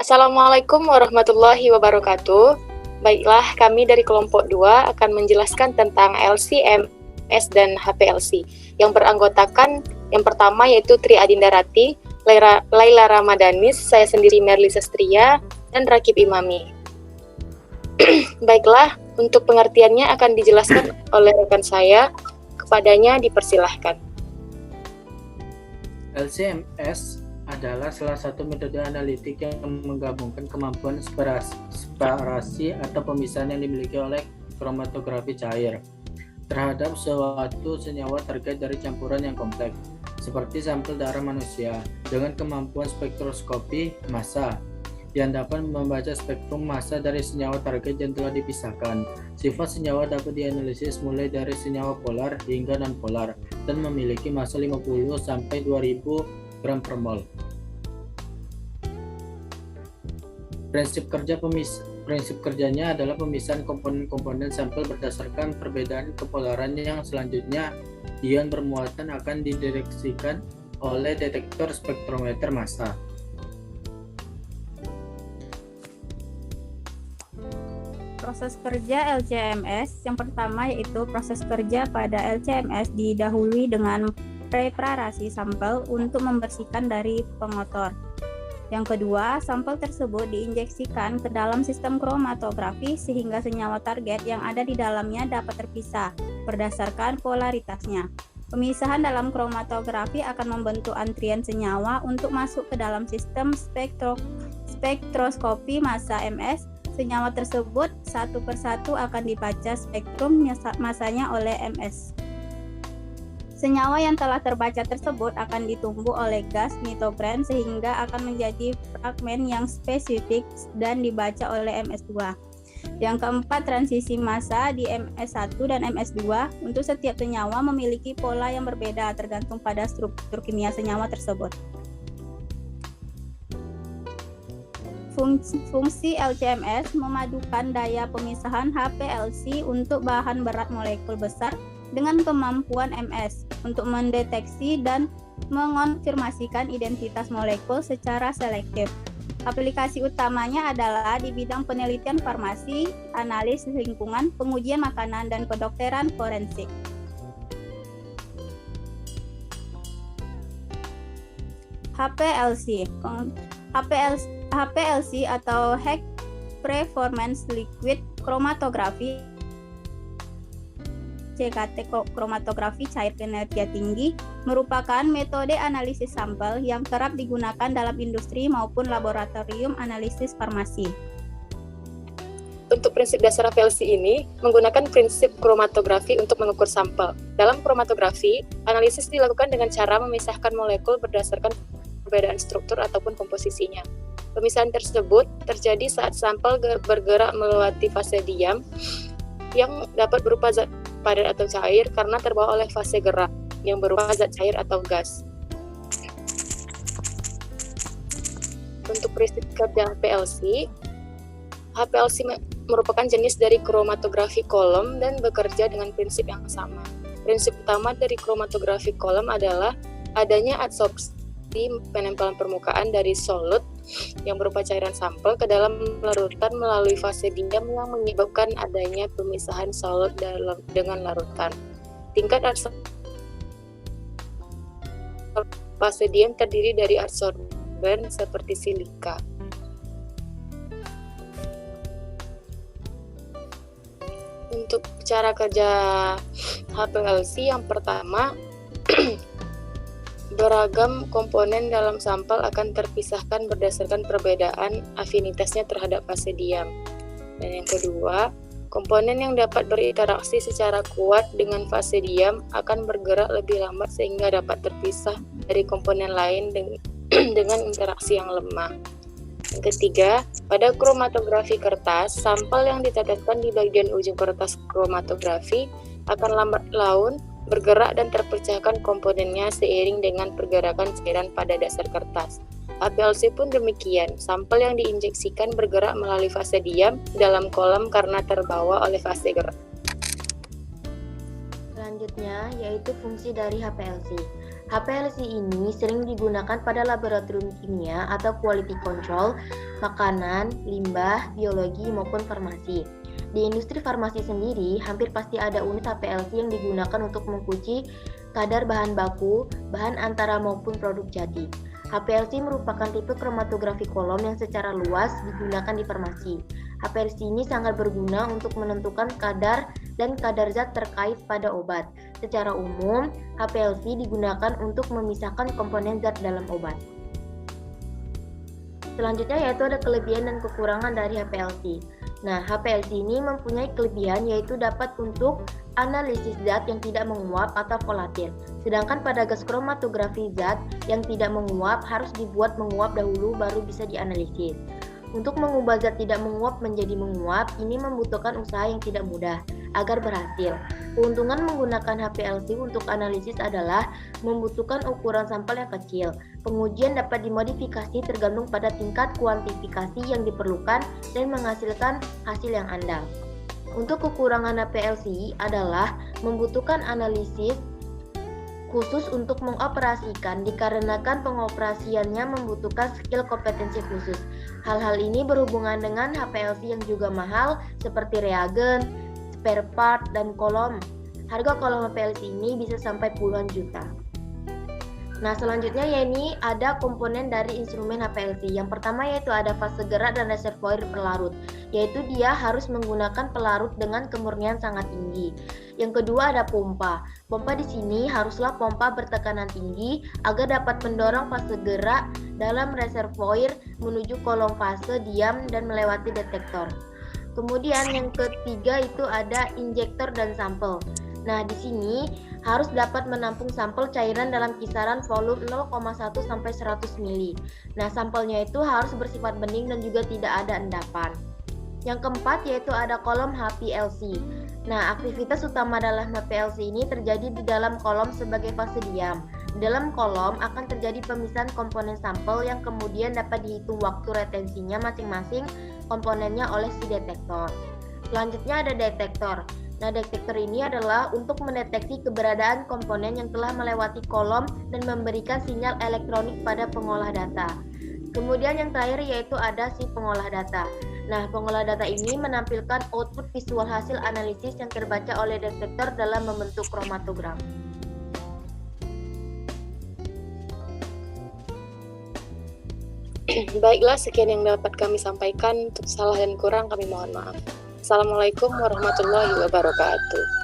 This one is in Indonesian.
Assalamualaikum warahmatullahi wabarakatuh. Baiklah, kami dari kelompok 2 akan menjelaskan tentang LCMS dan HPLC yang beranggotakan yang pertama yaitu Tri Adindarati, Laila Ramadanis, saya sendiri Merli Sastria, dan Rakib Imami. Baiklah, untuk pengertiannya akan dijelaskan oleh rekan saya, kepadanya dipersilahkan. LCMS adalah salah satu metode analitik yang menggabungkan kemampuan separasi atau pemisahan yang dimiliki oleh kromatografi cair terhadap suatu senyawa terkait dari campuran yang kompleks, seperti sampel darah manusia, dengan kemampuan spektroskopi massa yang dapat membaca spektrum massa dari senyawa target yang telah dipisahkan. Sifat senyawa dapat dianalisis mulai dari senyawa polar hingga non-polar dan memiliki massa 50 sampai 2000 gram per mol. Prinsip kerjanya adalah pemisahan komponen-komponen sampel berdasarkan perbedaan kepolaran yang selanjutnya ion bermuatan akan dideteksikan oleh detektor spektrometer massa. Proses kerja LCMS yang pertama yaitu proses kerja pada LCMS didahului dengan preparasi sampel untuk membersihkan dari pengotor. Yang kedua, sampel tersebut diinjeksikan ke dalam sistem kromatografi sehingga senyawa target yang ada di dalamnya dapat terpisah berdasarkan polaritasnya. Pemisahan dalam kromatografi akan membentuk antrian senyawa untuk masuk ke dalam sistem spektroskopi massa MS. Senyawa tersebut satu persatu akan dibaca spektrum massanya oleh MS. Senyawa yang telah terbaca tersebut akan ditumbuh oleh gas nitogren sehingga akan menjadi fragmen yang spesifik dan dibaca oleh MS2. Yang keempat, transisi massa di MS1 dan MS2 untuk setiap senyawa memiliki pola yang berbeda tergantung pada struktur kimia senyawa tersebut. Fungsi LCMS memadukan daya pemisahan HPLC untuk bahan berat molekul besar dengan kemampuan MS untuk mendeteksi dan mengonfirmasikan identitas molekul secara selektif. Aplikasi utamanya adalah di bidang penelitian farmasi, analisis lingkungan, pengujian makanan, dan kedokteran forensik. HPLC atau High Performance Liquid Chromatography CKT kromatografi cair kinerja tinggi merupakan metode analisis sampel yang kerap digunakan dalam industri maupun laboratorium analisis farmasi. Untuk prinsip dasar HPLC ini menggunakan prinsip kromatografi untuk mengukur sampel. Dalam kromatografi, analisis dilakukan dengan cara memisahkan molekul berdasarkan perbedaan struktur ataupun komposisinya. Pemisahan tersebut terjadi saat sampel bergerak melewati fase diam yang dapat berupa zat padat atau cair karena terbawa oleh fase gerak yang berupa zat cair atau gas. Untuk prinsip kerja HPLC merupakan jenis dari kromatografi kolom dan bekerja dengan prinsip yang sama. Prinsip utama dari kromatografi kolom adalah adanya adsorpsi penempelan permukaan dari solut yang berupa cairan sampel ke dalam larutan melalui fase diam yang menyebabkan adanya pemisahan solut dengan larutan. Tingkat adsorpsi fase diam terdiri dari adsorben seperti silika. Untuk cara kerja HPLC yang pertama, beragam komponen dalam sampel akan terpisahkan berdasarkan perbedaan afinitasnya terhadap fase diam. Dan yang kedua, komponen yang dapat berinteraksi secara kuat dengan fase diam akan bergerak lebih lambat sehingga dapat terpisah dari komponen lain dengan interaksi yang lemah. Yang ketiga, pada kromatografi kertas, sampel yang diteteskan di bagian ujung kertas kromatografi akan lambat laun bergerak dan terpecahkan komponennya seiring dengan pergerakan cairan pada dasar kertas. HPLC pun demikian, sampel yang diinjeksikan bergerak melalui fase diam dalam kolam karena terbawa oleh fase gerak. Selanjutnya yaitu fungsi dari HPLC. HPLC ini sering digunakan pada laboratorium kimia atau quality control, makanan, limbah, biologi, maupun farmasi. Di industri farmasi sendiri, hampir pasti ada unit HPLC yang digunakan untuk menguji kadar bahan baku, bahan antara maupun produk jadi. HPLC merupakan tipe kromatografi kolom yang secara luas digunakan di farmasi. HPLC ini sangat berguna untuk menentukan kadar dan kadar zat terkait pada obat. Secara umum, HPLC digunakan untuk memisahkan komponen zat dalam obat. Selanjutnya yaitu ada kelebihan dan kekurangan dari HPLC. Nah, HPLC ini mempunyai kelebihan yaitu dapat untuk analisis zat yang tidak menguap atau volatil. Sedangkan pada gas kromatografi zat yang tidak menguap harus dibuat menguap dahulu baru bisa dianalisis. Untuk mengubah zat tidak menguap menjadi menguap, ini membutuhkan usaha yang tidak mudah agar berhasil. Keuntungan menggunakan HPLC untuk analisis adalah membutuhkan ukuran sampel yang kecil. Pengujian dapat dimodifikasi tergantung pada tingkat kuantifikasi yang diperlukan dan menghasilkan hasil yang andal. Untuk kekurangan HPLC adalah membutuhkan analisis khusus untuk mengoperasikan dikarenakan pengoperasiannya membutuhkan skill kompetensi khusus. Hal-hal ini berhubungan dengan HPLC yang juga mahal seperti reagen, spare part, dan kolom. Harga kolom HPLC ini bisa sampai puluhan juta. Nah, selanjutnya yakni ada komponen dari instrumen HPLC. Yang pertama yaitu ada fase gerak dan reservoir pelarut, yaitu dia harus menggunakan pelarut dengan kemurnian sangat tinggi. Yang kedua ada pompa. Pompa di sini haruslah pompa bertekanan tinggi agar dapat mendorong fase gerak dalam reservoir menuju kolom fase diam dan melewati detektor. Kemudian yang ketiga itu ada injektor dan sampel. Nah, di sini harus dapat menampung sampel cairan dalam kisaran volume 0,1 sampai 100 ml. Nah, sampelnya itu harus bersifat bening dan juga tidak ada endapan. Yang keempat yaitu ada kolom HPLC. Nah, aktivitas utama dalam HPLC ini terjadi di dalam kolom sebagai fase diam. Di dalam kolom akan terjadi pemisahan komponen sampel yang kemudian dapat dihitung waktu retensinya masing-masing komponennya oleh si detektor. Selanjutnya ada detektor. Nah, detektor ini adalah untuk mendeteksi keberadaan komponen yang telah melewati kolom dan memberikan sinyal elektronik pada pengolah data. Kemudian yang terakhir yaitu ada si pengolah data. Nah, pengolah data ini menampilkan output visual hasil analisis yang terbaca oleh detektor dalam membentuk kromatogram. Baiklah, sekian yang dapat kami sampaikan. Untuk salah dan kurang kami mohon maaf. Assalamualaikum warahmatullahi wabarakatuh.